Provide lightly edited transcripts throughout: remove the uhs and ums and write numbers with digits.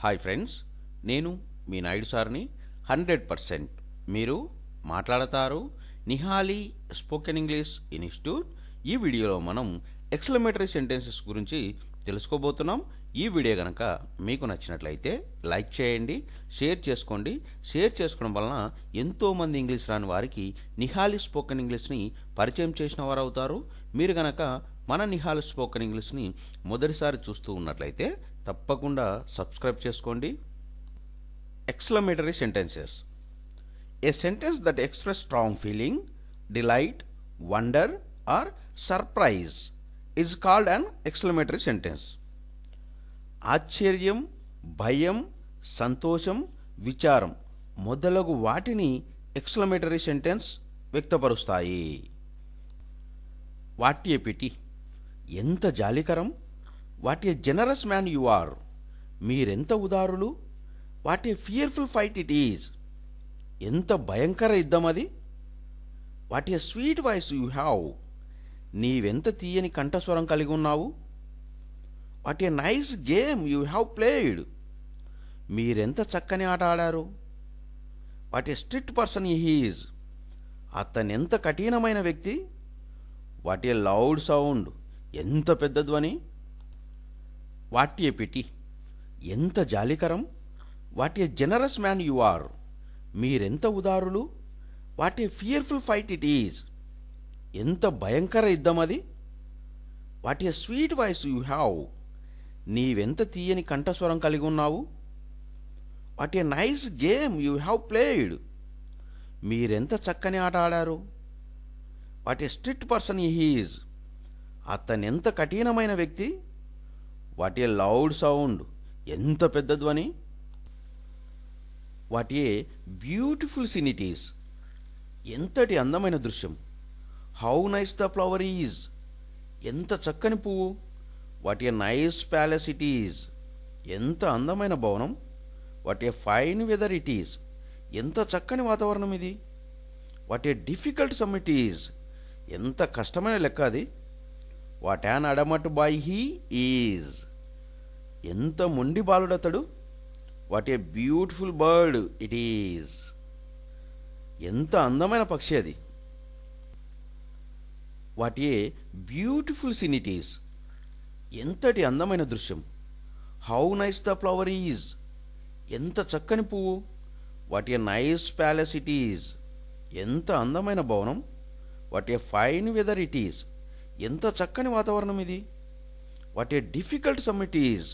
Hi friends, నేను మీ నాయుడు సార్ని. 100% మీరు మాట్లాడతారు. Nihali spoken English institute. ఈ వీడియోలో మనం ఎక్స్క్లమేటరీ సెంటెన్సెస్ గురించి తెలుసుకోబోతున్నాం. ఈ వీడియో కనుక మీకు నచ్చినట్లయితే లైక్ చేయండి, షేర్ చేసుకోండి. షేర్ చేసుకోవడం వలన ఎంతోమంది ఇంగ్లీష్ రాని వారికి నిహాలి స్పోకెన్ ఇంగ్లీష్ని పరిచయం చేసిన వారు అవుతారు. మీరు కనుక మన నిహాలి స్పోకెన్ ఇంగ్లీష్ని మొదటిసారి చూస్తూ ఉన్నట్లయితే తప్పకుండా సబ్స్క్రైబ్ చేసుకోండి. Exclamatory sentences. A sentence that express strong feeling, delight, wonder or surprise is called an exclamatory sentence. ఆశ్చర్యం, భయం, సంతోషం, విచారం మొదలగు వాటిని ఎక్స్క్లమేటరీ సెంటెన్స్ వ్యక్తపరుస్తాయి. వాట్ ఏ పిటీ, ఎంత జాలికరం. What a generous man you are, మీరెంత ఉదారులు. What a fearful fight it is, ఎంత భయంకర యుద్ధం అది. What a sweet voice you have, నీవెంత తీయని కంఠస్వరం కలిగి ఉన్నావు. What a nice game you have played, మీరెంత చక్కని ఆట ఆడారు. What a strict person he is, అతనెంత కఠినమైన వ్యక్తి. వాట్ ఏ లౌడ్ సౌండ్, ఎంత పెద్ద ధ్వని. వాట్ ఏ పిటీ, ఎంత జాలికరం. What a generous man you are, మీరెంత ఉదారులు. What a fearful fight it is, ఎంత భయంకర యుద్ధం అది. What a sweet voice you have, నీవెంత తీయని కంఠస్వరం కలిగి ఉన్నావు. What a nice game you have played, మీరెంత చక్కని ఆట ఆడారు. What a strict person he is, అతనెంత కఠినమైన వ్యక్తి. వాట్ ఏ లౌడ్ సౌండ్, ఎంత పెద్ద ధ్వని. What a beautiful scene it is, ఎంతటి అందమైన దృశ్యం. How nice the flower is, ఎంత చక్కని పువ్వు. What a nice palace it is, ఎంత అందమైన భవనం. What a fine weather it is, ఎంత చక్కని వాతావరణం ఇది. What a difficult sum it is, ఎంత కష్టమైన లెక్క అది. What an adamant boy he is, ఎంత మొండి బాలుడతడు. What a beautiful bird it is, ఎంత అందమైన పక్షి అది. What a beautiful scene it is, ఎంతటి అందమైన దృశ్యం. How nice the flower is, ఎంత చక్కని పువ్వు. What a nice palace it is, ఎంత అందమైన భవనం. What a fine weather it is, ఎంత చక్కని వాతావరణం ఇది. What a difficult sum it is,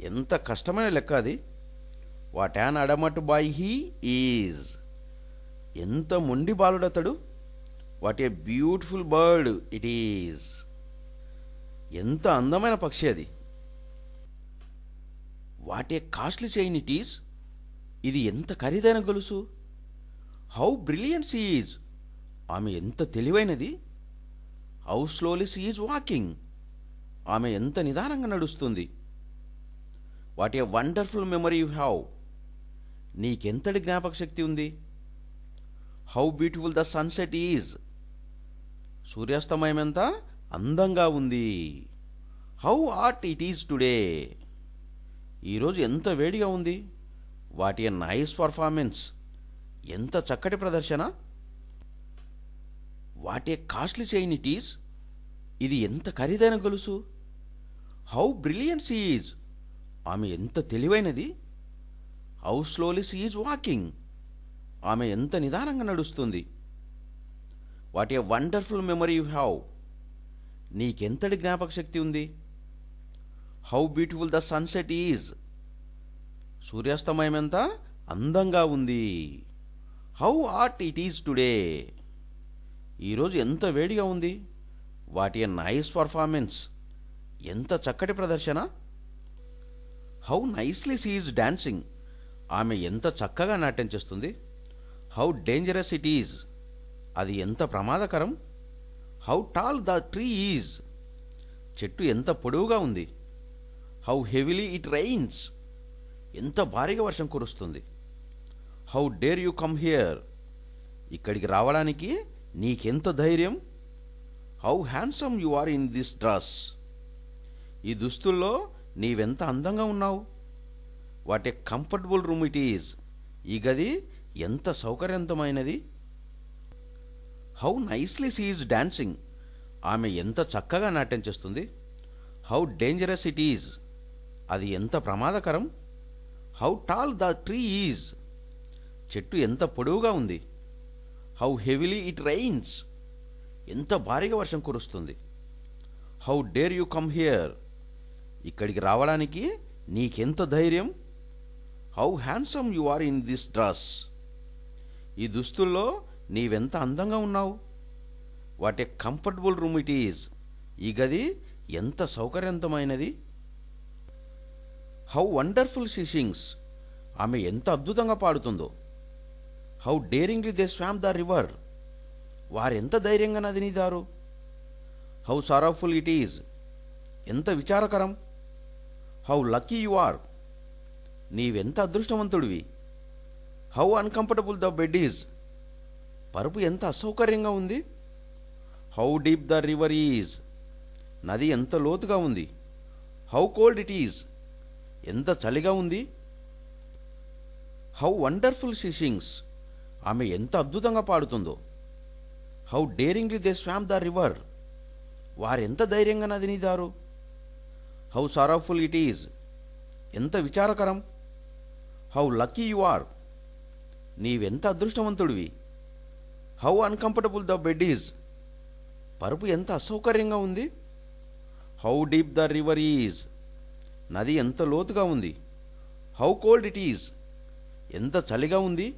ఎంత కష్టమైన లెక్క అది. What an adamant boy he is, ఎంత మొండి బాలుడతడు. What a beautiful bird it is, ఎంత అందమైన పక్షి అది. What a costly chain it is, ఇది ఎంత ఖరీదైన గొలుసు. హౌ బ్రిలియంట్ షీ ఈజ్, ఆమె ఎంత తెలివైనది. How slowly she is walking, ఆమె ఎంత నిదానంగా నడుస్తుంది. What a wonderful memory you have, నీకెంతటి జ్ఞాపక శక్తి ఉంది. How beautiful the sunset is, సూర్యాస్తమయం ఎంత అందంగా ఉంది. How hot it is today, ఈరోజు ఎంత వేడిగా ఉంది. వాట్ ఏ నైస్ పర్ఫార్మెన్స్, ఎంత చక్కటి ప్రదర్శన. What a costly chain it is, ఇది ఎంత ఖరీదైన గొలుసు. హౌ బ్రిలియంట్ షీ ఈజ్, ఆమె ఎంత తెలివైనది. How slowly she is walking, ఆమె ఎంత నిదానంగా నడుస్తుంది. What a wonderful memory you have, నీకెంతటి జ్ఞాపక శక్తి ఉంది. How beautiful the sunset is, సూర్యాస్తమయం ఎంత అందంగా ఉంది. How hot it is today, ఈరోజు ఎంత వేడిగా ఉంది. వాట్ ఏ నైస్ పర్ఫార్మెన్స్, ఎంత చక్కటి ప్రదర్శన. How nicely she is dancing, ఆమె ఎంత చక్కగా నాట్యం చేస్తుంది. హౌ డేంజరస్ ఇట్ ఈజ్, అది ఎంత ప్రమాదకరం. How tall the tree is, చెట్టు ఎంత పొడవుగా ఉంది. హౌ హెవీలీ ఇట్ రైన్స్, ఎంత భారీగా వర్షం కురుస్తుంది. How dare you come here, ఇక్కడికి రావడానికి నీకెంత ధైర్యం. How handsome you are in this dress, ఈ దుస్తుల్లో నీవెంత అందంగా ఉన్నావు. What a comfortable room it is. ఈ గది ఎంత సౌకర్యవంతమైనది. How nicely she is dancing. ఆమె ఎంత చక్కగా నాట్యం చేస్తుంది. How dangerous it is. అది ఎంత ప్రమాదకరం. How tall the tree is. చెట్టు ఎంత పొడవుగా ఉంది. How heavily it rains. ఎంత భారీగా వర్షం కురుస్తుంది. How dare you come here. ఇక్కడికి రావడానికి నీకెంత ధైర్యం. How handsome you are in this dress. ఈ దుస్తుల్లో నీవెంత అందంగా ఉన్నావు. What a comfortable room it is. ఈ గది ఎంత సౌకర్యవంతమైనది. How wonderful she sings. ఆమె ఎంత అద్భుతంగా పాడుతుందో. How daringly they swam the river. వారెంత ధైర్యంగా నదిని దారు. How sorrowful it is. ఎంత విచారకరం. How lucky you are. నీవెంత అదృష్టవంతుడివి. How uncomfortable the bed is. పరుపు ఎంత అసౌకర్యంగా ఉంది. How deep the river is. నది ఎంత లోతుగా ఉంది. How cold it is. ఎంత చలిగా ఉంది. How wonderful she sings. ఆమె ఎంత అద్భుతంగా పాడుతుందో. How daringly they swam the river. వారెంత ధైర్యంగా నదిని దారు. How sorrowful it is. ఎంత విచారకరం. How lucky you are. నీవెంత అదృష్టవంతుడివి. How uncomfortable the bed is. పరుపు ఎంత అసౌకర్యంగా ఉంది. How deep the river is. నది ఎంత లోతుగా ఉంది. How cold it is. ఎంత చలిగా ఉంది.